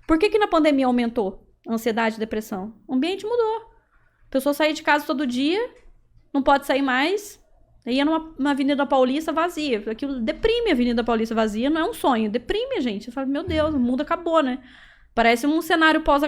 Por que na pandemia aumentou a ansiedade e depressão? O ambiente mudou. A pessoa saía de casa todo dia, não pode sair mais, ia numa Avenida Paulista vazia. Aquilo deprime a Avenida Paulista vazia, não é um sonho, deprime a gente. Você fala, meu Deus, o mundo acabou, né? Parece um cenário pós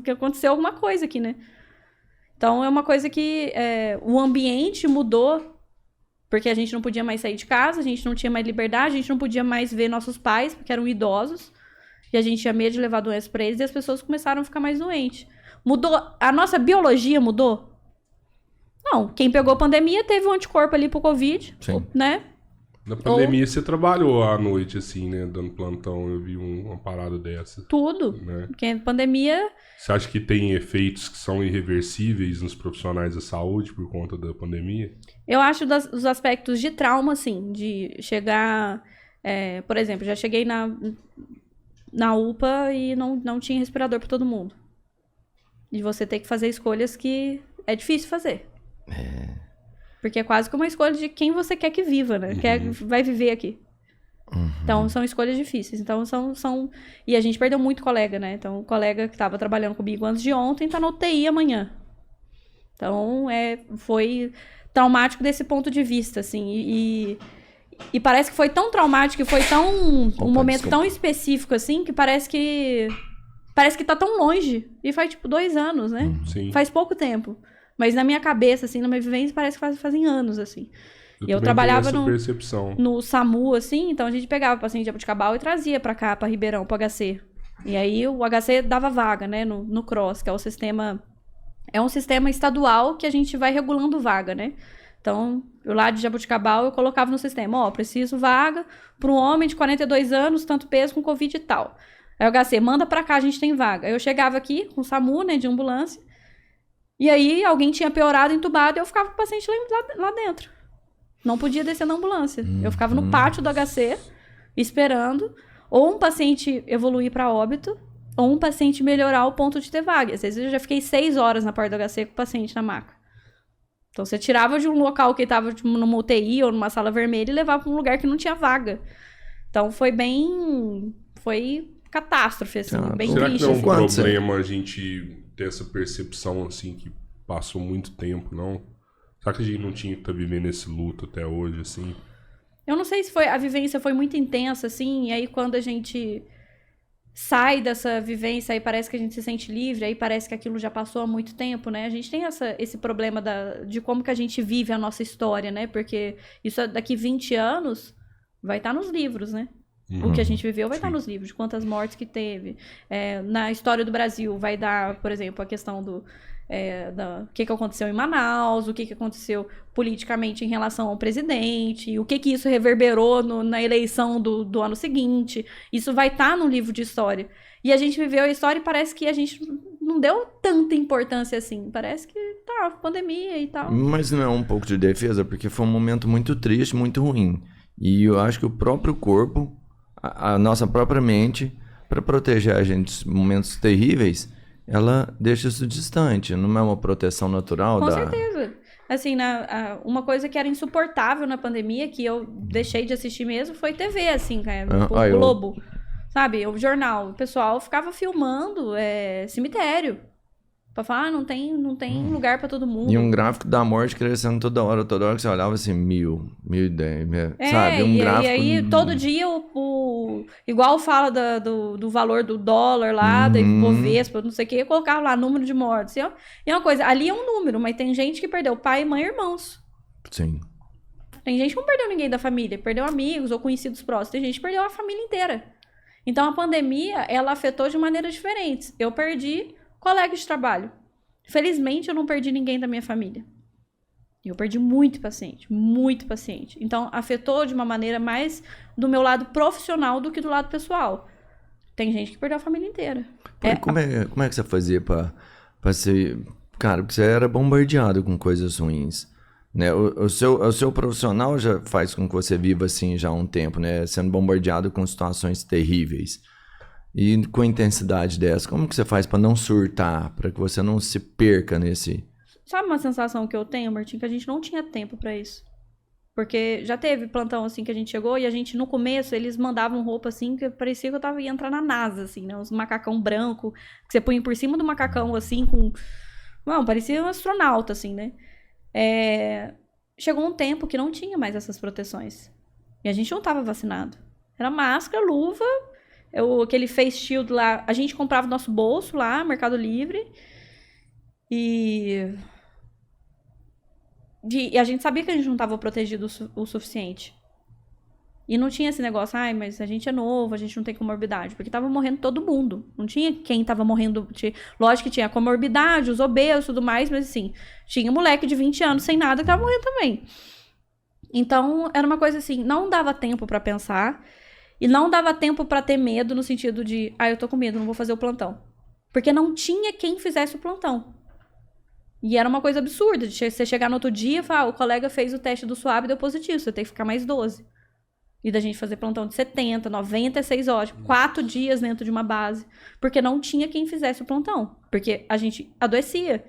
que aconteceu alguma coisa aqui, né? Então, é uma coisa que o ambiente mudou, porque a gente não podia mais sair de casa, a gente não tinha mais liberdade, a gente não podia mais ver nossos pais, porque eram idosos, e a gente tinha medo de levar doenças para eles, e as pessoas começaram a ficar mais doentes. Mudou, a nossa biologia mudou? Não, quem pegou a pandemia teve um anticorpo ali pro Covid, Sim. né? Na pandemia você trabalhou à noite, assim, né? Dando plantão, eu vi uma parada dessa. Tudo. Né? Porque a pandemia... Você acha que tem efeitos que são irreversíveis nos profissionais da saúde por conta da pandemia? Eu acho dos aspectos de trauma, assim, de chegar... por exemplo, já cheguei na UPA e não tinha respirador para todo mundo. E você ter que fazer escolhas que é difícil fazer. Porque é quase que uma escolha de quem você quer que viva, né? Vai viver aqui. Então, são escolhas difíceis. Então, são... E a gente perdeu muito colega, né? Então, o colega que estava trabalhando comigo antes de ontem tá na UTI amanhã. Então, foi traumático desse ponto de vista, assim. E parece que foi tão traumático, foi tão... um momento tão específico, assim, que parece que tá tão longe. E faz, 2 anos, né? Sim. Faz pouco tempo. Mas na minha cabeça, assim, na minha vivência, parece que fazem anos, assim. Eu trabalhava no SAMU, assim, então a gente pegava o paciente de Jaboticabal e trazia pra cá, pra Ribeirão, pro HC. E aí o HC dava vaga, né, no CROSS, que é o sistema... É um sistema estadual que a gente vai regulando vaga, né? Então, eu lá de Jaboticabal, eu colocava no sistema, preciso vaga para um homem de 42 anos, tanto peso, com Covid e tal. Aí o HC, manda pra cá, a gente tem vaga. Aí eu chegava aqui com o SAMU, né, de ambulância, e aí alguém tinha piorado, entubado, e eu ficava com o paciente lá dentro. Não podia descer na ambulância. Eu ficava no pátio do HC, esperando, ou um paciente evoluir para óbito, ou um paciente melhorar ao ponto de ter vaga. Às vezes eu já fiquei 6 horas na porta do HC com o paciente na maca. Então você tirava de um local que estava numa UTI ou numa sala vermelha e levava para um lugar que não tinha vaga. Então foi catástrofe, assim, bem Será triste. Será que não é um assim. problema a gente ter essa percepção, assim, que passou muito tempo, não? Será que a gente não tinha que estar vivendo esse luto até hoje, assim? Eu não sei se a vivência foi muito intensa, assim, e aí quando a gente sai dessa vivência, aí parece que a gente se sente livre, aí parece que aquilo já passou há muito tempo, né? A gente tem esse problema de como que a gente vive a nossa história, né? Porque isso daqui 20 anos vai estar nos livros, né? O que a gente viveu vai estar nos livros, de quantas mortes que teve. Na história do Brasil vai dar, por exemplo, a questão do que aconteceu em Manaus, o que aconteceu politicamente em relação ao presidente, o que isso reverberou na eleição do ano seguinte. Isso vai estar no livro de história. E a gente viveu a história e parece que a gente não deu tanta importância assim. Parece que pandemia e tal. Mas não é um pouco de defesa, porque foi um momento muito triste, muito ruim. E eu acho que o próprio corpo, a nossa própria mente, para proteger a gente em momentos terríveis, ela deixa isso distante, não é uma proteção natural. Com certeza. Assim, uma coisa que era insuportável na pandemia, que eu deixei de assistir mesmo, foi TV, assim, o Globo. Sabe, o jornal. O pessoal ficava filmando cemitério. Pra falar, não tem lugar pra todo mundo. E um gráfico da morte crescendo toda hora que você olhava assim, 1.000, 1.010, sabe? Um gráfico... E aí, todo dia, igual fala do valor do dólar lá, da Ibovespa, não sei o que, eu colocava lá número de mortes. E é uma coisa, ali é um número, mas tem gente que perdeu pai, mãe e irmãos. Sim. Tem gente que não perdeu ninguém da família, perdeu amigos ou conhecidos próximos. Tem gente que perdeu a família inteira. Então, a pandemia, ela afetou de maneiras diferentes. Eu perdi colegas de trabalho. Felizmente, eu não perdi ninguém da minha família. Eu perdi muito paciente. Então, afetou de uma maneira mais do meu lado profissional do que do lado pessoal. Tem gente que perdeu a família inteira. Como é que você fazia pra ser... Cara, porque você era bombardeado com coisas ruins, né? O seu profissional já faz com que você viva assim já há um tempo, né? Sendo bombardeado com situações terríveis. E com a intensidade dessa, como que você faz para não surtar, para que você não se perca nesse... Sabe uma sensação que eu tenho, Martim, que a gente não tinha tempo para isso? Porque já teve plantão, assim, que a gente chegou e a gente, no começo, eles mandavam roupa, assim, que parecia que eu ia entrar na NASA, assim, né? Uns macacão branco, que você punha por cima do macacão, assim, com... Não, parecia um astronauta, assim, né? Chegou um tempo que não tinha mais essas proteções. E a gente não tava vacinado. Era máscara, luva, aquele face shield lá, a gente comprava no nosso bolso lá, Mercado Livre, e a gente sabia que a gente não estava protegido o suficiente. E não tinha esse negócio, mas a gente é novo, a gente não tem comorbidade. Porque tava morrendo todo mundo. Não tinha quem tava morrendo. Lógico que tinha comorbidade, os obesos e tudo mais, mas assim, tinha moleque de 20 anos sem nada que tava morrendo também. Então, era uma coisa assim, não dava tempo pra pensar. E não dava tempo pra ter medo no sentido de, eu tô com medo, não vou fazer o plantão. Porque não tinha quem fizesse o plantão. E era uma coisa absurda, de você chegar no outro dia e falar, o colega fez o teste do suave e deu positivo, você tem que ficar mais 12. E da gente fazer plantão de 70, 96 horas, 4 dias dentro de uma base. Porque não tinha quem fizesse o plantão. Porque a gente adoecia.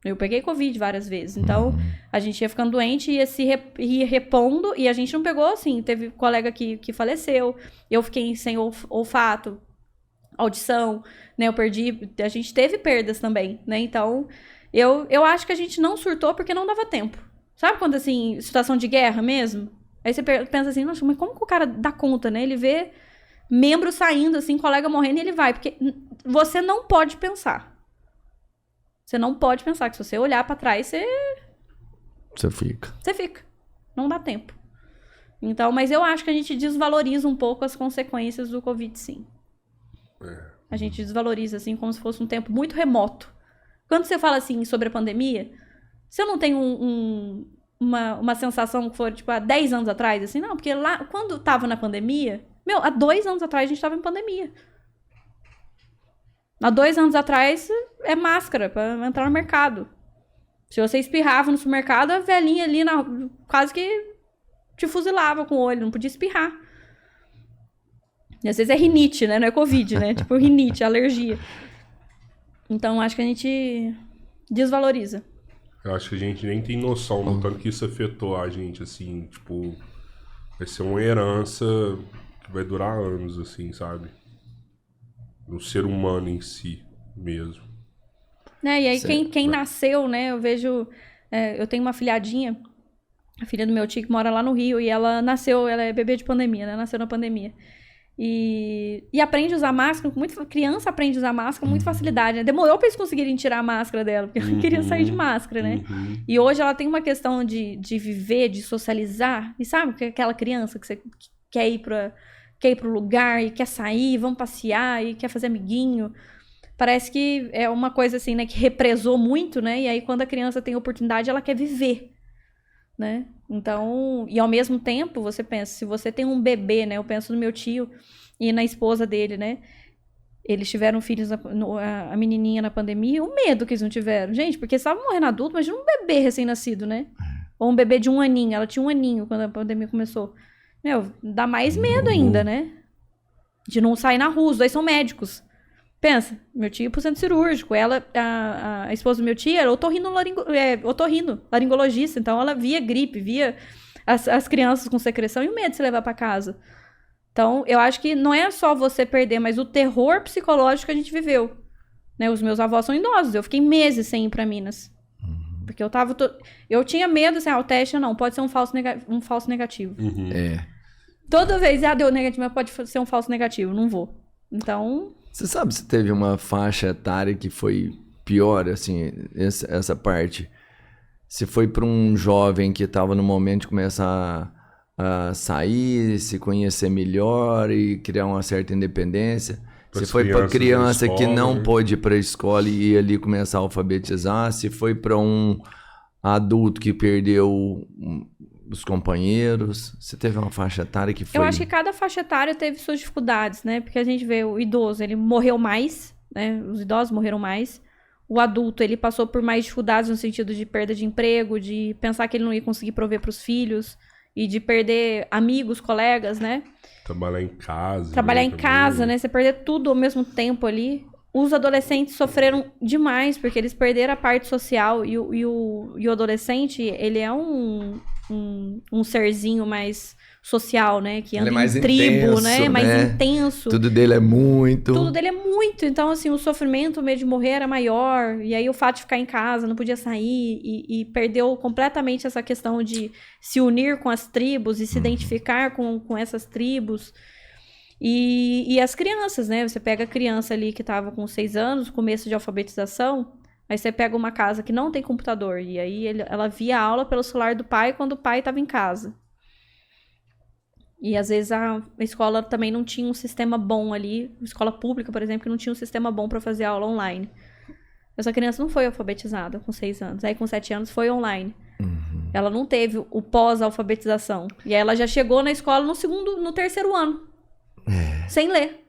Eu peguei Covid várias vezes. Então, a gente ia ficando doente, ia repondo, e a gente não pegou, assim, teve colega que faleceu, eu fiquei sem olfato, audição, né, a gente teve perdas também, né, então, eu acho que a gente não surtou porque não dava tempo. Sabe quando, assim, situação de guerra mesmo? Aí você pensa assim, nossa, mas como que o cara dá conta, né? Ele vê membro saindo, assim, colega morrendo e ele vai, porque você não pode pensar. Você não pode pensar que se você olhar pra trás, Você fica. Você fica. Não dá tempo. Então, mas eu acho que a gente desvaloriza um pouco as consequências do Covid, sim. A gente desvaloriza, assim, como se fosse um tempo muito remoto. Quando você fala, assim, sobre a pandemia, você não tem uma sensação que for, tipo, há 10 anos atrás, assim, não, porque lá, quando tava na pandemia, há 2 anos atrás a gente tava em pandemia. Há 2 anos atrás é máscara pra entrar no mercado. Se você espirrava no supermercado, a velhinha ali quase que te fuzilava com o olho, não podia espirrar. E às vezes é rinite, né? Não é Covid, né? Tipo rinite, alergia. Então acho que a gente desvaloriza. Eu acho que a gente nem tem noção do tanto que isso afetou a gente, assim, tipo, vai ser uma herança que vai durar anos, assim, sabe? No ser humano em si mesmo. E aí quem nasceu, né, eu vejo, eu tenho uma filhadinha, a filha do meu tio que mora lá no Rio, e ela é bebê de pandemia, né, nasceu na pandemia. E aprende a usar máscara, criança aprende a usar máscara com muita facilidade, né? Demorou pra eles conseguirem tirar a máscara dela, porque ela queria sair de máscara, né? E hoje ela tem uma questão de viver, de socializar, e sabe que aquela criança que você quer ir pro lugar e quer sair, vamos passear e quer fazer amiguinho. Parece que é uma coisa assim, né, que represou muito, né? E aí quando a criança tem oportunidade, ela quer viver, né? Então, e ao mesmo tempo, você pensa, se você tem um bebê, né? Eu penso no meu tio e na esposa dele, né? Eles tiveram filhos, a menininha na pandemia, o medo que eles não tiveram. Gente, porque estavam morrendo adulto, imagina um bebê recém-nascido, né? Ou um bebê de 1 aninho, ela tinha 1 aninho quando a pandemia começou. Dá mais medo ainda, né? De não sair na rua, os dois são médicos. Pensa, meu tio ia pro centro cirúrgico, a esposa do meu tio era laringologista, então ela via gripe, via as crianças com secreção e o medo de se levar pra casa. Então, eu acho que não é só você perder, mas o terror psicológico que a gente viveu. Né? Os meus avós são idosos, eu fiquei meses sem ir pra Minas. Porque eu tinha medo, assim, o teste não, pode ser um falso negativo. Toda vez, deu negativo, mas pode ser um falso negativo, não vou. Então... Você sabe se teve uma faixa etária que foi pior, assim, essa parte? Se foi para um jovem que estava no momento de começar a sair, se conhecer melhor e criar uma certa independência? Se foi para criança que não pôde ir para a escola e ir ali começar a alfabetizar? Se foi para um adulto que perdeu os companheiros? Você teve uma faixa etária que foi... Eu acho que cada faixa etária teve suas dificuldades, né? Porque a gente vê o idoso, ele morreu mais, né? Os idosos morreram mais. O adulto, ele passou por mais dificuldades no sentido de perda de emprego, de pensar que ele não ia conseguir prover para os filhos e de perder amigos, colegas, né? Trabalhar em casa. Trabalhar em casa, né? Você perder tudo ao mesmo tempo ali. Os adolescentes sofreram demais, porque eles perderam a parte social e o adolescente, ele é um um serzinho mais social, né? Que anda mais em tribo, intenso, né? Mais né? intenso. Tudo dele é muito. Tudo dele é muito. Então, assim, o sofrimento, o medo de morrer era maior. E aí o fato de ficar em casa, não podia sair. E perdeu completamente essa questão de se unir com as tribos e se identificar com essas tribos. E as crianças, né? Você pega a criança ali que estava com 6 anos, começo de alfabetização. Aí você pega uma casa que não tem computador. E aí ela via a aula pelo celular do pai quando o pai estava em casa. E às vezes a escola também não tinha um sistema bom ali. Escola pública, por exemplo, que não tinha um sistema bom para fazer aula online. Essa criança não foi alfabetizada com 6 anos. Aí com 7 anos foi online. Ela não teve o pós-alfabetização. E aí ela já chegou na escola no terceiro ano. Sem ler.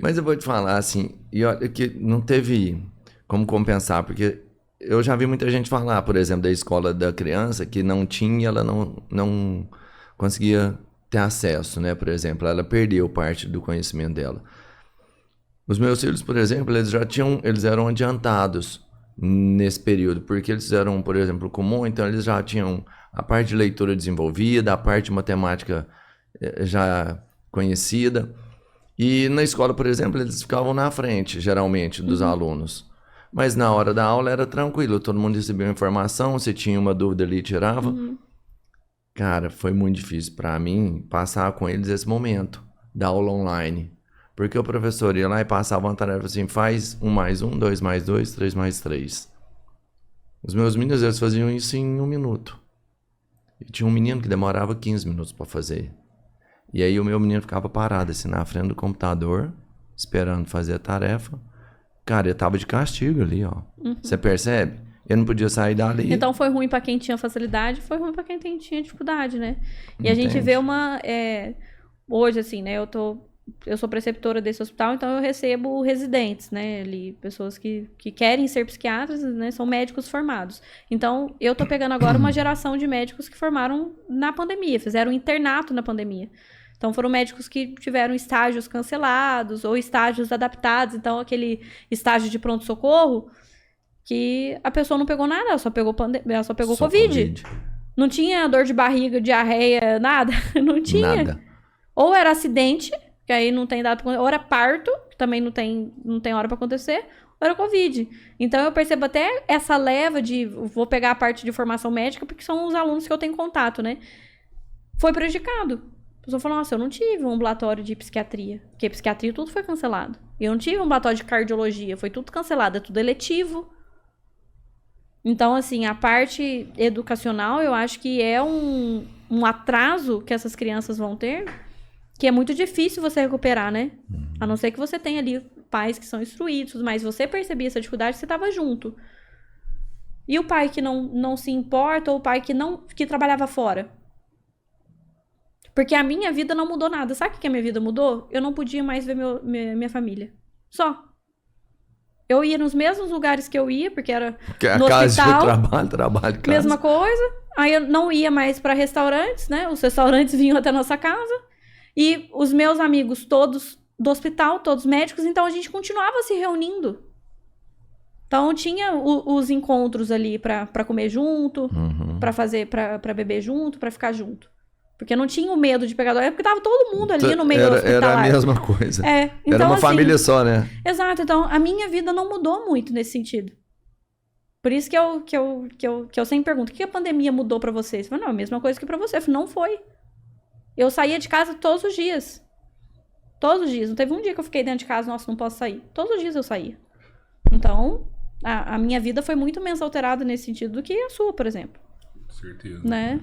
Mas eu vou te falar assim, e olha que não teve como compensar, porque eu já vi muita gente falar, por exemplo, da escola da criança, que não tinha, ela não conseguia ter acesso, né? Por exemplo, ela perdeu parte do conhecimento dela. Os meus filhos, por exemplo, eles eram adiantados nesse período, porque eles eram, por exemplo, comum, então eles já tinham a parte de leitura desenvolvida, a parte de matemática já conhecida. E na escola, por exemplo, eles ficavam na frente, geralmente, dos alunos. Mas na hora da aula era tranquilo, todo mundo recebia informação, se tinha uma dúvida ali, tirava. Cara, foi muito difícil para mim passar com eles esse momento da aula online. Porque o professor ia lá e passava uma tarefa assim, faz 1 mais 1, 2 mais 2, 3 mais 3. Os meus meninos, eles faziam isso em 1 minuto. E tinha um menino que demorava 15 minutos para fazer. E aí o meu menino ficava parado assim na frente do computador, esperando fazer a tarefa. Cara, eu tava de castigo ali, ó. Você percebe? Eu não podia sair dali. Então foi ruim pra quem tinha facilidade, foi ruim pra quem tinha dificuldade, né? E a gente vê hoje, assim, né? Eu sou preceptora desse hospital, então eu recebo residentes, né? Ali, pessoas que querem ser psiquiatras, né? São médicos formados. Então, eu tô pegando agora uma geração de médicos que formaram na pandemia, fizeram internato na pandemia. Então, foram médicos que tiveram estágios cancelados ou estágios adaptados. Então, aquele estágio de pronto-socorro que a pessoa não pegou nada, ela só pegou Covid. Não tinha dor de barriga, diarreia, nada. Não tinha. Nada. Ou era acidente, que aí não tem dado pra acontecer, ou era parto, que também não tem hora pra acontecer, ou era Covid. Então, eu percebo até essa leva de... Vou pegar a parte de formação médica, porque são os alunos que eu tenho contato, né? Foi prejudicado. A pessoa falou, nossa, eu não tive um ambulatório de psiquiatria. Porque psiquiatria tudo foi cancelado. Eu não tive um ambulatório de cardiologia. Foi tudo cancelado. É tudo eletivo. Então, assim, a parte educacional, eu acho que é um atraso que essas crianças vão ter, que é muito difícil você recuperar, né? A não ser que você tenha ali pais que são instruídos, mas você percebia essa dificuldade, você estava junto. E o pai que não se importa, ou o pai que trabalhava fora? Porque a minha vida não mudou nada. Sabe o que a minha vida mudou? Eu não podia mais ver minha família. Só. Eu ia nos mesmos lugares que eu ia, porque era no hospital. Trabalho, casa. Mesma coisa. Aí eu não ia mais para restaurantes, né? Os restaurantes vinham até a nossa casa. E os meus amigos todos do hospital, todos médicos, então a gente continuava se reunindo. Então tinha os encontros ali para comer junto, para beber junto, para ficar junto. Porque não tinha o medo de pegar doença, porque tava todo mundo ali no meio do hospital. Era a mesma coisa. Então, era uma assim, família só, né? Exato. Então, a minha vida não mudou muito nesse sentido. Por isso que eu sempre pergunto, o que a pandemia mudou pra vocês? Eu falo, não, a mesma coisa que pra você. Eu falo, não foi. Eu saía de casa todos os dias. Todos os dias. Não teve um dia que eu fiquei dentro de casa, nossa, não posso sair. Todos os dias eu saía. Então, a minha vida foi muito menos alterada nesse sentido do que a sua, por exemplo. Certeza. Né?